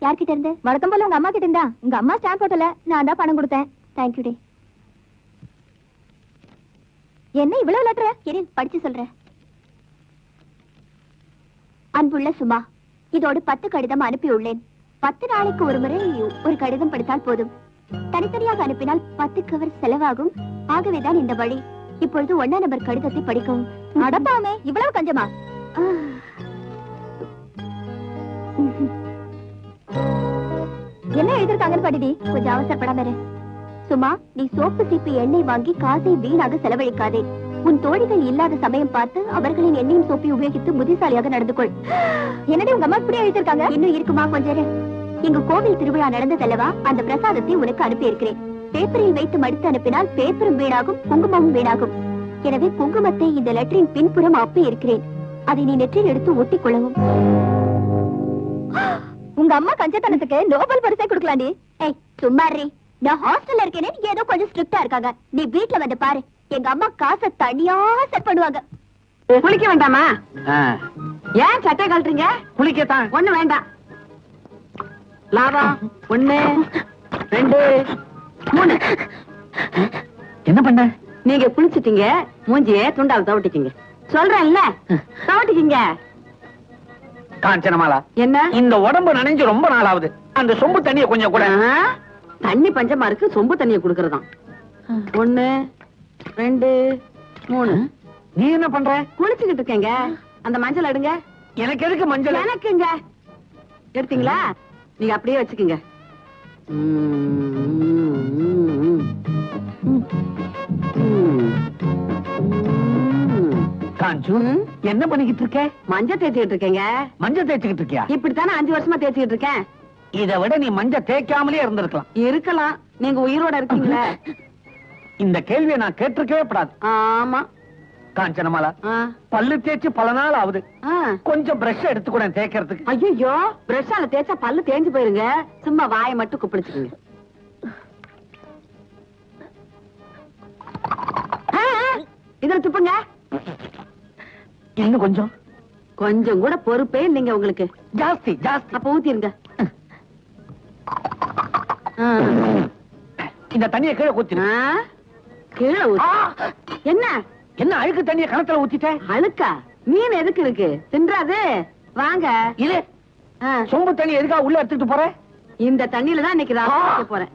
யார்கிட்ட இருந்து? வழக்கம் போல உங்க அம்மா கிட்ட இருந்தா. உங்க அம்மா ஸ்டாம்ப் போட்டல, நான் தான் பணம் கொடுத்தேன். தேங்க்யூ டி. என்ன இவ்வளவு லெட்டர்? இரு படிச்சு சொல்றேன். அன்புள்ள சுமா, இதோடு 10 கடிதம் அனுப்பியுள்ளேன். 10 நாளைக்கு ஒரு முறை ஒரு கடிதம் படித்தால் போதும். தனித்தனியாக அனுப்பினால் 10 கவர் செலவாகும். ஆகவேதான் இந்த வழி. இப்பொழுது 1ஆம் நம்பர் கடிதத்தை படிக்கவும். அடப்பாமே, இவ்வளவு கஞ்சமா? என்ன எழுதிருக்காங்கன்னு படிடி. கொஞ்சம் அவசரப்படாம இரு. சுமா, நீ சோப்பு சீப்பு எண்ணெய் வாங்கி காசை வீணாக செலவழிக்காதே. உன் தோழிகள் இல்லாத சமயம் பார்த்து அவர்களின் எண்ணெயும் சோப்பை உபயோகித்து புத்திசாலியாக நடந்து கொள். என்னடி உங்க அம்மா இப்படி எழுதிருக்காங்க? இன்னும் இருக்குமா? கொஞ்சம் இங்கு கோவில் திருவிழா நடந்ததல்லவா, அந்த பிரசாதத்தை உனக்கு அனுப்பி இருக்கிறேன். பேப்பரில் வைத்து மடித்து அனுப்பினால் பேப்பரும் வீணாகும், குங்குமமும் வீணாகும். எனவே குங்குமத்தை இந்த லெட்டரின் பின்புறம் அப்பி இருக்கிறேன். அதை நீ நெற்றில் எடுத்து ஒட்டிக் கொள்ளவும். உங்க அம்மா கஞ்சத்தனத்துக்கு நோபல் பரிசை கொடுக்கலாண்டி. ஏய் சும்மாரி, நான் ஹாஸ்டல்ல இருக்கேனே, ஏதோ கொஞ்சம் ஸ்ட்ரிக்டா இருக்காங்க. நீ வீட்ல வந்து பாரு, எங்க அம்மா காசை தனியா செட் பண்ணுவாங்க. குளிக்க வேண்டாமா? ஏன் சட்டை கழட்டுறீங்க? குளிக்கத்தான். ஒண்ணு வேண்டாம். லாபம் 1 2 3. என்ன பண்ண? நீங்க குளிச்சிட்டீங்க, மூஞ்சியே துண்டால தவட்டிக்கீங்க. சொல்றேன்ல, தவட்டிக்கீங்க. காஞ்சனமாலா, என்ன இந்த உடம்பு நனைஞ்சு ரொம்ப நாள் ஆகுது. அந்த சொம்பு தண்ணிய கொஞ்சம் கூட. தண்ணி பஞ்சமா இருக்கு, சொம்பு தண்ணிய குடுக்கறதாம். 1 2 3. நீ என்ன பண்ற? குளிச்சுக்கிட்டு இருக்கேங்க. அந்த மஞ்சள் எடுங்க. எனக்கு எதுக்கு மஞ்சள்? எனக்குங்க. எடுத்தீங்களா? நீங்க அப்படியே வச்சுக்கோங்க. காஞ்சு, என்ன பண்ணிக்கிட்டு இருக்க? மஞ்சள் தேய்ச்சிக்கிட்டு இருக்கேங்க. மஞ்சள் தேய்ச்சிக்கிட்டு இருக்கியா? இப்படித்தானே 5 வருஷமா தேய்ச்சிக்கிட்டு இருக்கேன். இதை விட நீ மஞ்சள் தேய்க்காமலே இருந்திருக்கலாம். இருக்கலாம், நீங்க உயிரோட இருக்கீங்களா? இந்த கேள்வியை நான் கேட்டிருக்கவே கூடாது. ஆமா. காஞ்சனமாலா, பல்லு தேய்ச்சி பல நாள் ஆகுது. கொஞ்சம் பிரஷ் எடுத்துக்கூட தேய்க்கிறதுக்கு. ஐயோ, பிரஷால தேய்ச்சா பல்லு தேஞ்சு போயிருங்க. சும்மா வாயை மட்டும் குப்பிடிச்சுக்கோங்க. இதுல துப்புங்க. இன்னும் கொஞ்சம். கொஞ்சம் கூட பொறுப்பே இல்லைங்க உங்களுக்கு. ஜாஸ்தி ஜாஸ்தி. அப்ப ஊத்திருங்க. இந்த தண்ணியை கீழே ஊத்திரு. கீழே என்ன என்ன அழுக்கு தண்ணியை கணத்துல ஊத்திட்ட? அழுக்கா? மீன் எதுக்கு இருக்கு? தின்றாது. வாங்க. இது சொம்பு தண்ணி எதுக்காக உள்ள எடுத்துட்டு போற? இந்த தண்ணியில தான் இன்னைக்கு நான் போறேன்.